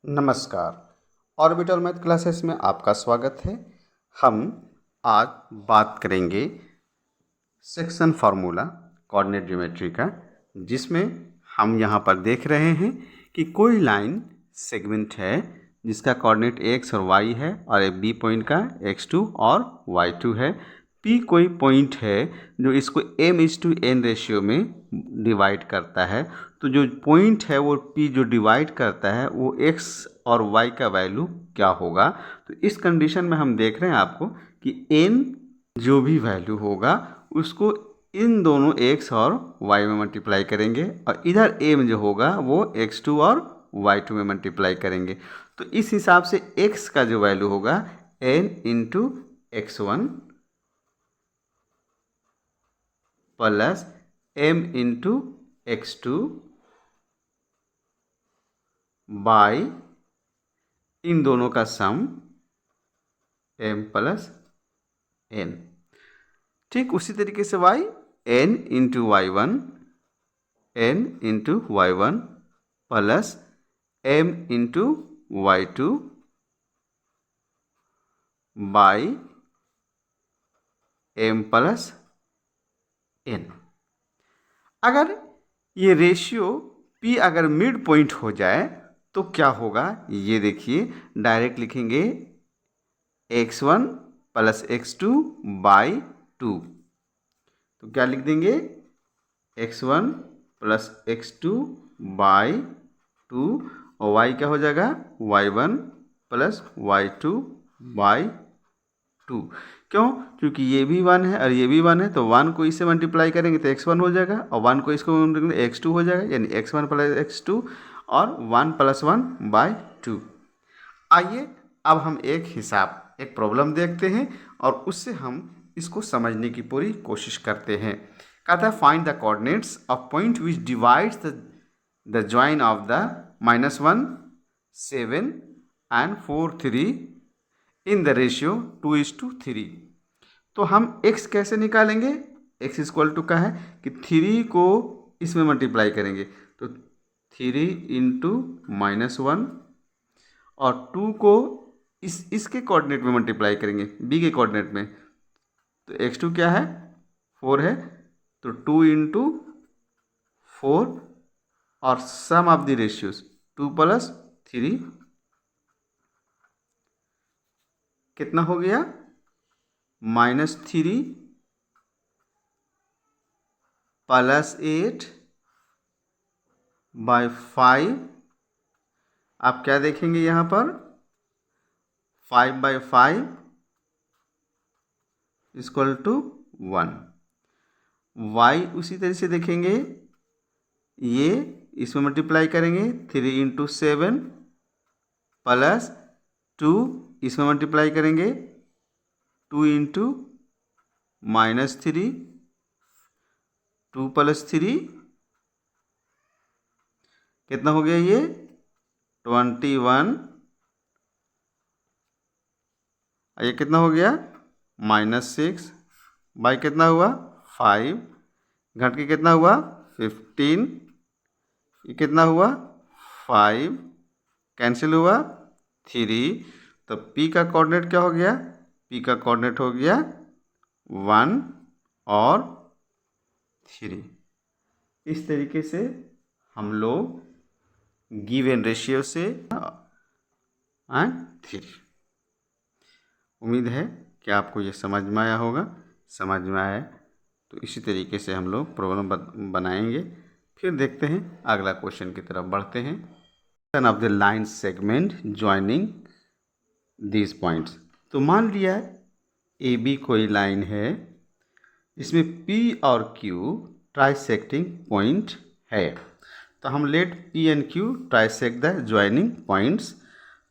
नमस्कार। Orbital math classes में आपका स्वागत है। हम आज बात करेंगे सेक्शन फार्मूला कोऑर्डिनेट ज्योमेट्री का, जिसमें हम यहाँ पर देख रहे हैं कि कोई लाइन सेगमेंट है जिसका कोऑर्डिनेट x और y है और एक बी पॉइंट का x2 और y2 है। p कोई पॉइंट है जो इसको m/n रेशियो में डिवाइड करता है। तो जो पॉइंट है वो p जो डिवाइड करता है वो x और y का वैल्यू क्या होगा। तो इस कंडीशन में हम देख रहे हैं आपको कि n जो भी वैल्यू होगा उसको इन दोनों x और y में मल्टीप्लाई करेंगे और इधर m जो होगा वो x2 और y2 में मल्टीप्लाई करेंगे। तो इस हिसाब से x का जो वैल्यू होगा n into x1 plus m into x2 by इन दोनों का सम m प्लस n। ठीक उसी तरीके से y n into y1 plus m into y2 by m plus n। अगर ये रेशियो p अगर मिड पॉइंट हो जाए तो क्या होगा, ये देखिए डायरेक्ट लिखेंगे x1 प्लस x2 बाई 2। तो क्या लिख देंगे x1 प्लस x2 बाई 2 और y क्या हो जाएगा y1 प्लस y2 बाई 2। क्यों? क्योंकि ये भी 1 है और ये भी 1 है, तो 1 को इससे मल्टीप्लाई करेंगे तो x1 हो जाएगा और 1 को इसको x2 हो जाएगा, यानी x1 प्लस x2 और 1 प्लस 1 बाई 2। आइए अब हम एक प्रॉब्लम देखते हैं और उससे हम इसको समझने की पूरी कोशिश करते हैं। कहता है find the coordinates of point which divides the join of the -1 7 and 4 3 in the ratio 2:3। तो हम x कैसे निकालेंगे? x इक्वल टू का है कि 3 को इसमें मल्टीप्लाई करेंगे तो 3 इंटू -1 और 2 को इसके कोऑर्डिनेट में मल्टीप्लाई करेंगे b के कोऑर्डिनेट में, तो x2 क्या है 4 है, तो 2 इंटू 4 और सम ऑफ द रेशियोज 2 प्लस 3 कितना हो गया -3 प्लस 8 बाई 5। आप क्या देखेंगे यहाँ पर 5 बाई 5 इक्वल टू 1। y उसी तरह से देखेंगे, ये इसमें मल्टीप्लाई करेंगे 3 इंटू 7 प्लस 2 इसमें मल्टीप्लाई करेंगे 2 इंटू -3 2 प्लस 3 कितना हो गया ये 21। ये कितना हो गया -6 बाई कितना हुआ 5 घट के कितना हुआ 15। ये कितना हुआ 5 कैंसिल हुआ 3। तो p का कोऑर्डिनेट क्या हो गया? p का कोऑर्डिनेट हो गया 1 और 3। इस तरीके से हम लोग गिवन रेशियो से 3। उम्मीद है कि आपको ये समझ में आया होगा। समझ में आया तो इसी तरीके से हम लोग प्रॉब्लम बनाएंगे। फिर देखते हैं अगला क्वेश्चन की तरफ बढ़ते हैं। Of the line segment joining this points. तो मान लिया ए बी कोई लाइन है जिसमें P और Q ट्राइसेक्टिंग पॉइंट है। तो हम let P and Q trisect the joining points.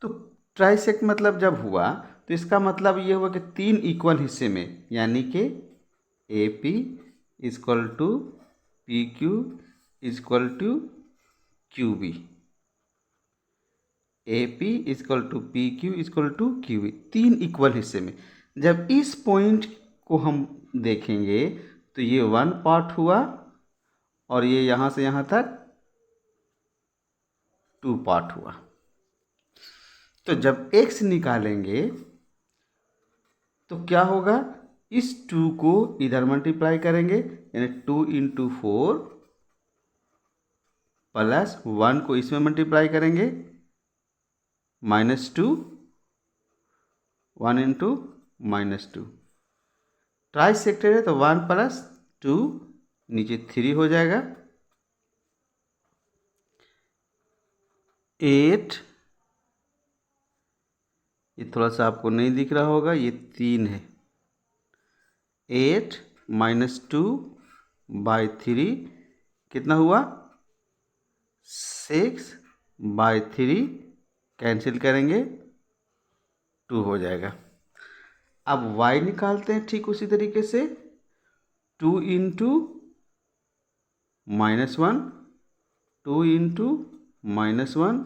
तो ट्राइसेक्ट मतलब जब हुआ तो इसका मतलब ये हुआ कि 3 इक्वल हिस्से में, यानी कि AP equal to PQ equal to QB, AP equal to PQ equal to QB, 3 equal हिस्से में। जब इस पॉइंट को हम देखेंगे तो ये 1 पार्ट हुआ और ये यहाँ से यहाँ तक 2 पार्ट हुआ। तो जब x निकालेंगे तो क्या होगा, इस 2 को इधर मल्टीप्लाई करेंगे, यानी 2 इंटू 4 प्लस 1 को इसमें मल्टीप्लाई करेंगे, -2, 1 इंटू -2, ट्राई सेक्टर है तो 1 प्लस 2 नीचे 3 हो जाएगा, 8, ये थोड़ा सा आपको नहीं दिख रहा होगा, ये 3 है, 8 -2/3 कितना हुआ, 6/3, कैंसिल करेंगे 2 हो जाएगा। अब y निकालते हैं ठीक उसी तरीके से, 2 into -1, 2 into -1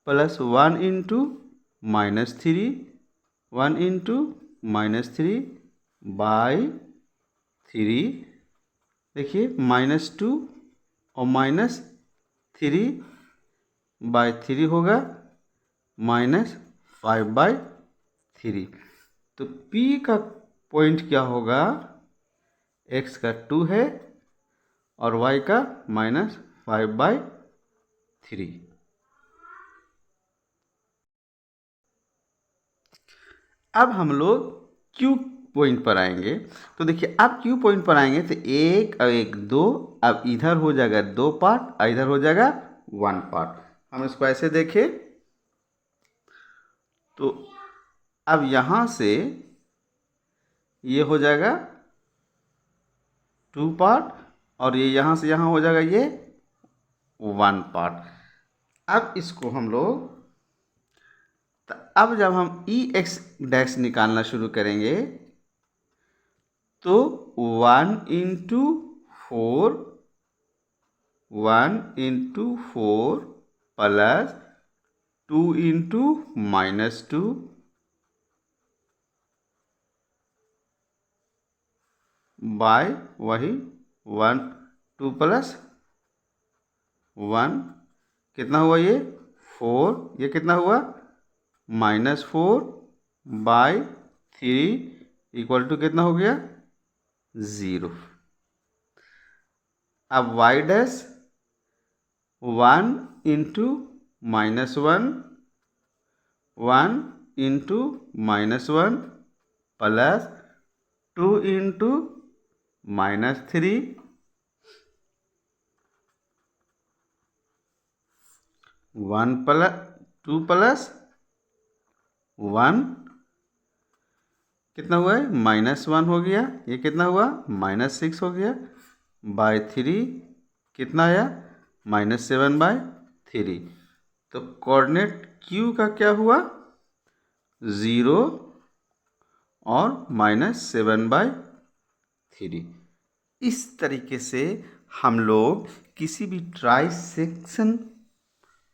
plus 1 into -3, 1 into -3/3, देखिए -2 और -3/3 होगा -5/3। तो P का पॉइंट क्या होगा, x का 2 है और y का -5/3। अब हम लोग Q पॉइंट पर आएंगे। तो देखिए अब Q पॉइंट पर आएंगे तो 1 और 1 2, अब इधर हो जाएगा 2 पार्ट और इधर हो जाएगा 1 पार्ट। हम इसको ऐसे देखें तो अब यहाँ से ये हो जाएगा 2 पार्ट और ये यहाँ से यहाँ हो जाएगा ये 1 पार्ट। अब इसको हम लोग, तो अब जब हम EX डैश निकालना शुरू करेंगे तो 1 into 4, 1 into 4 plus 2 into -2 by वही 1, 2 प्लस 1 कितना हुआ, ये 4, ये कितना हुआ -4/3 इक्वल टू कितना हो गया 0। अब y dash 1 into -1, 1 into -1 plus 2 into -3, 1 plus 2 plus 1 कितना हुआ है -1 हो गया, ये कितना हुआ -6 हो गया, बाय 3 कितना आया -7/3। तो कोऑर्डिनेट Q का क्या हुआ 0 और -7/3। इस तरीके से हम लोग किसी भी ट्राई सेक्शन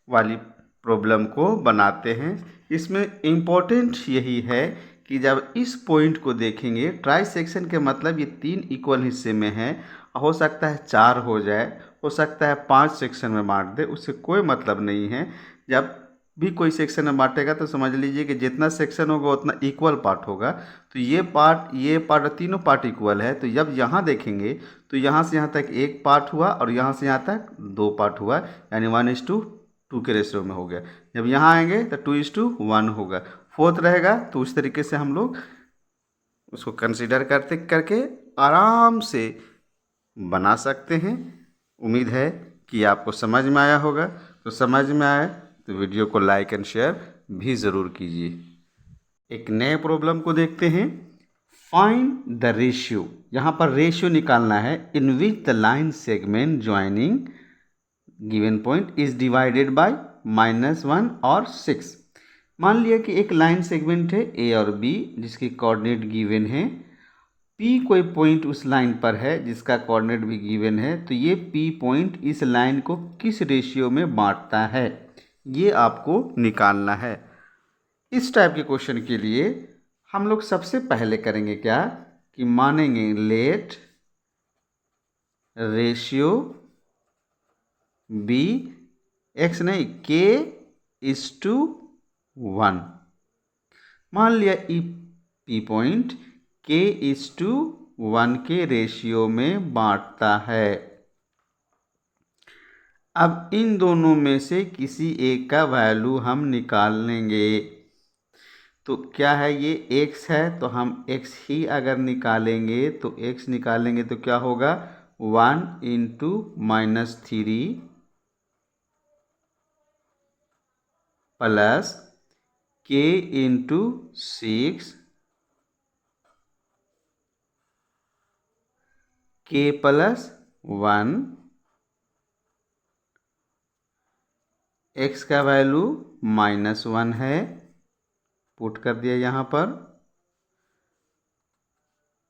वाली प्रॉब्लम को बनाते हैं। इसमें इम्पोर्टेंट यही है कि जब इस पॉइंट को देखेंगे, ट्राई सेक्शन के मतलब ये 3 इक्वल हिस्से में है, हो सकता है 4 हो जाए, हो सकता है 5 सेक्शन में बांट दे, उससे कोई मतलब नहीं है। जब भी कोई सेक्शन में बांटेगा तो समझ लीजिए कि जितना सेक्शन होगा उतना इक्वल पार्ट होगा। तो ये पार्ट तीनों पार्ट इक्वल है। तो जब यहाँ देखेंगे तो यहाँ से यहाँ तक 1 पार्ट हुआ और यहाँ से यहाँ तक 2 पार्ट हुआ, यानी 1:2 के रेशियो में हो गया। जब यहाँ आएंगे तो 2:1 होगा, 4th रहेगा। तो उस तरीके से हम लोग उसको कंसीडर करके आराम से बना सकते हैं। उम्मीद है कि आपको समझ में आया होगा। तो समझ में आए तो वीडियो को लाइक एंड शेयर भी ज़रूर कीजिए। एक नए प्रॉब्लम को देखते हैं। फाइंड द रेशियो, यहाँ पर रेशियो निकालना है in which the line segment joining given point is divided by -1 और 6। मान लिया कि एक लाइन सेगमेंट है A और B जिसकी कोऑर्डिनेट गिवन है, P कोई पॉइंट उस लाइन पर है जिसका कोऑर्डिनेट भी गिवन है। तो ये P पॉइंट इस लाइन को किस रेशियो में बांटता है, ये आपको निकालना है। इस टाइप के क्वेश्चन के लिए हम लोग सबसे पहले करेंगे क्या कि मानेंगे लेट रेशियो B x नहीं K/1 1। मान लिया ई पी पॉइंट k:1 के रेशियो में बांटता है। अब इन दोनों में से किसी एक का वैल्यू हम निकाल लेंगे। तो क्या है, ये x है तो हम x ही अगर निकालेंगे तो x निकालेंगे तो क्या होगा, 1 × -3 प्लस k × 6 k + 1, x का वैल्यू -1 है, पुट कर दिया यहाँ पर,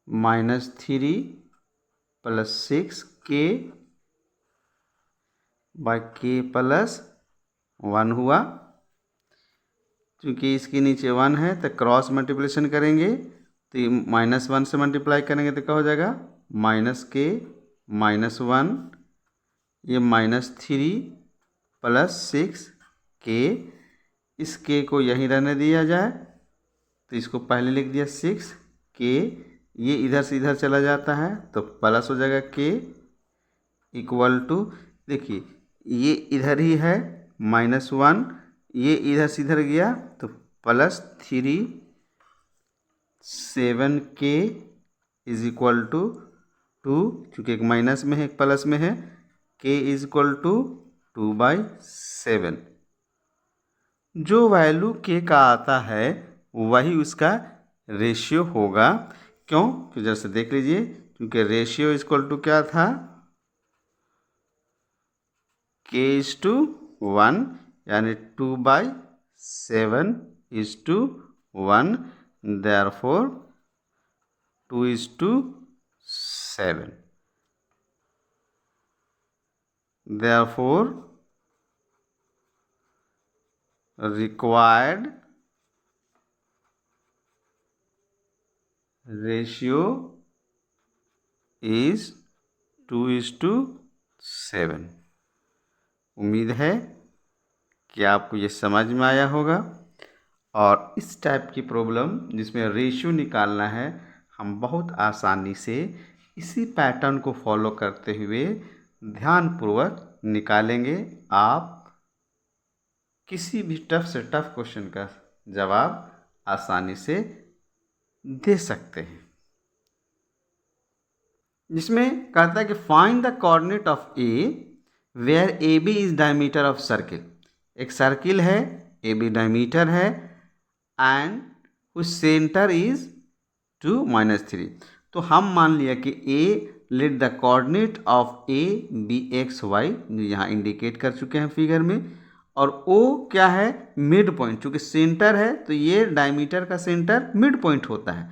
-3 + 6k / k + 1 हुआ। क्योंकि इसके नीचे 1 है तो क्रॉस मल्टीप्लिकेशन करेंगे तो ये -1 से मल्टीप्लाई करेंगे तो क्या हो जाएगा, -k -1, ये -3 + 6k, इस k को यहीं रहने दिया जाए तो इसको पहले लिख दिया 6k, ये इधर से इधर चला जाता है तो प्लस हो जाएगा k = देखिए ये इधर ही है -1, ये इधर से इधर गया तो +3 7k = 2, चूँकि एक माइनस में है एक प्लस में है, k = 2/7। जो वैल्यू k का आता है वही उसका रेशियो होगा। क्यों, तो जैसे देख लीजिए, क्योंकि रेशियो = क्या था, k:1, यानी 2/7 = 1, therefore 2:7, therefore required ratio is 2:7। उम्मीद है कि आपको ये समझ में आया होगा। और इस टाइप की प्रॉब्लम जिसमें रेशियो निकालना है, हम बहुत आसानी से इसी पैटर्न को फॉलो करते हुए ध्यानपूर्वक निकालेंगे। आप किसी भी टफ से टफ क्वेश्चन का जवाब आसानी से दे सकते हैं। जिसमें कहता है कि find the coordinate of A where A B is diameter of circle. एक सर्किल है, ए बी डायमीटर है, एंड उस सेंटर इज 2 -3। तो हम मान लिया कि A let the coordinate of A B x y, यहाँ इंडिकेट कर चुके हैं फिगर में, और ओ क्या है, मिड पॉइंट। चूँकि सेंटर है तो ये डायमीटर का सेंटर मिड पॉइंट होता है,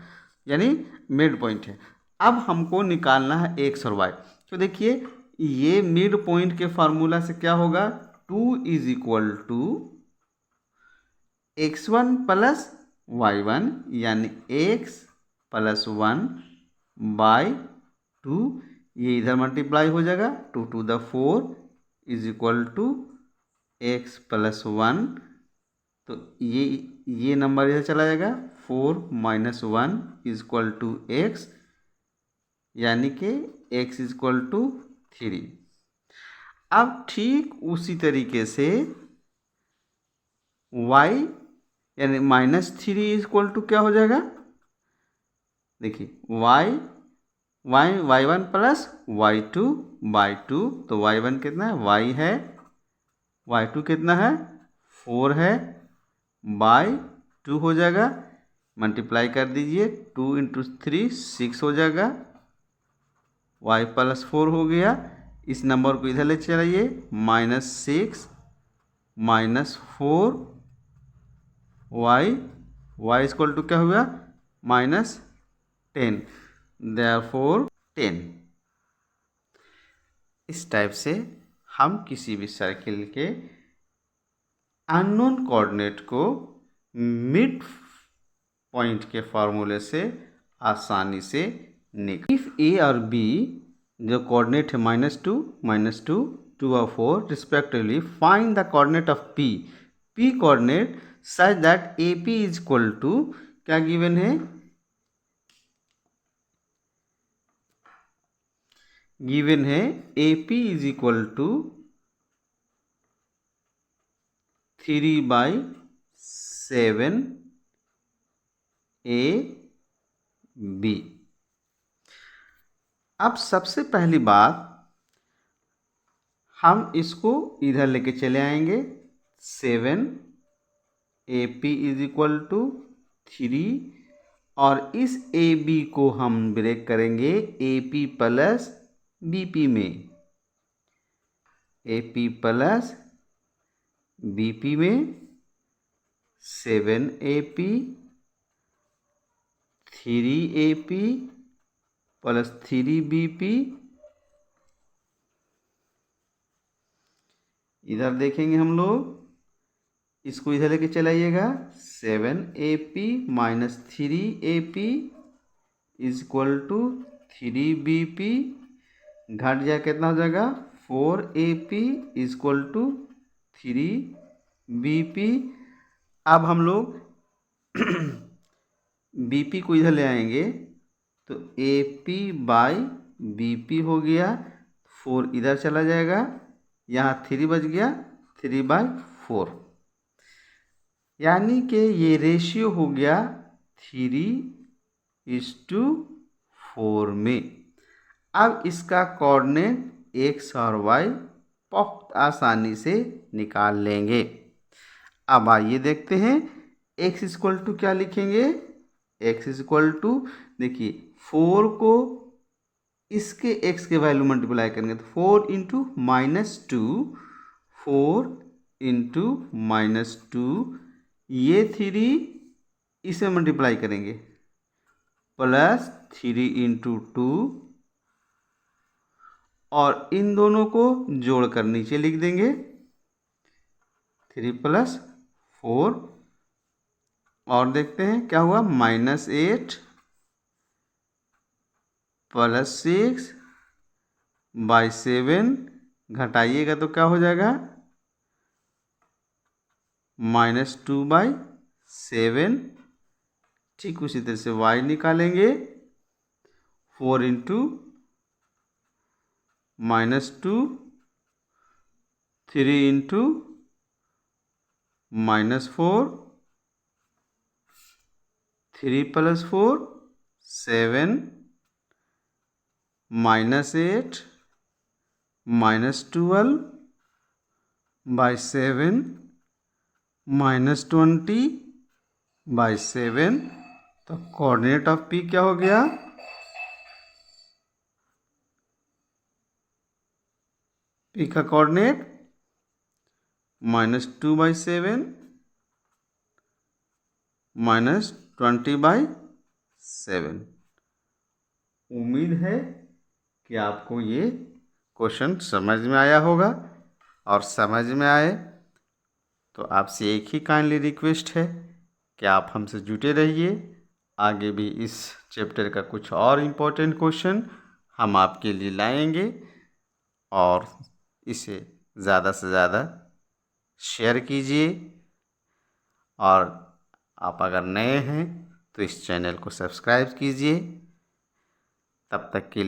यानी मिड पॉइंट है। अब हमको निकालना है x और y। तो देखिए ये मिड पॉइंट के फार्मूला से क्या होगा, 2 = x1 + y1, यानी x + 1/2, ये इधर मल्टीप्लाई हो जाएगा, 2⁴ = x + 1, तो ये नंबर इधर चला जाएगा, 4 - 1 = x, यानी कि x = 3। अब ठीक उसी तरीके से y यानी -3 = क्या हो जाएगा, देखिए y1 + y2/2, तो y1 कितना है, y है, y2 कितना है, 4 है, /2 हो जाएगा, मल्टीप्लाई कर दीजिए, 2 × 3 6 हो जाएगा, y + 4 हो गया। इस नंबर को इधर ले चलाइए, -6 - 4 y = क्या हुआ, -10, therefore 10। इस टाइप से हम किसी भी सर्किल के अननोन कोऑर्डिनेट को मिड पॉइंट के फार्मूले से आसानी से निकाल। इफ ए और बी जो कोऑर्डिनेट है -2, -2, 2 और 4 respectively, find the coordinate of P. P coordinate such that A P is equal to, क्या गिवन है, गिवन है A P is equal to 3/7 A B. अब सबसे पहली बात, हम इसको इधर लेके चले आएंगे। 7 A P is equal to 3, और इस ए बी को हम ब्रेक करेंगे A P plus B P में, A P plus B P में 7 A P 3 A P plus 3 B P. इधर देखेंगे हम लोग, इसको इधर लेके चलाइएगा। 7 A P minus 3 A P is equal to 3 B P, घट जाए कितना हो जाएगा, 4 A P is equal to 3 B P. अब हम लोग बी पी को इधर ले आएंगे तो A P by B P हो गया, 4 इधर चला जाएगा, यहाँ 3 बच गया, 3/4, यानी कि ये रेशियो हो गया 3:4 में। अब इसका कोऑर्डिनेट एक्स और वाई बहुत आसानी से निकाल लेंगे। अब आइए देखते हैं, एक्स इक्वल टू क्या लिखेंगे, एक्स इक्वल टू, देखिए 4 को इसके x के वैल्यू मल्टीप्लाई करेंगे तो 4 इंटू -2, 4 इंटू -2, ये 3 इसे मल्टीप्लाई करेंगे प्लस 3 इंटू 2, और इन दोनों को जोड़कर नीचे लिख देंगे 3 + 4, और देखते हैं क्या हुआ, -8 + 6/7, घटाइएगा तो क्या हो जाएगा, -2/7। ठीक उसी तरह से y निकालेंगे, 4 इंटू -2, 3 इंटू -4, 3 + 4 7, -8 -12/7 -20/7। तो कोऑर्डिनेट ऑफ पी क्या हो गया, पी का कोऑर्डिनेट -2/7 -20/7। उम्मीद है कि आपको ये क्वेश्चन समझ में आया होगा, और समझ में आए तो आपसे एक ही काइंडली रिक्वेस्ट है कि आप हमसे जुटे रहिए। आगे भी इस चैप्टर का कुछ और इम्पोर्टेंट क्वेश्चन हम आपके लिए लाएंगे, और इसे ज़्यादा से ज़्यादा शेयर कीजिए, और आप अगर नए हैं तो इस चैनल को सब्सक्राइब कीजिए। तब तक के लिए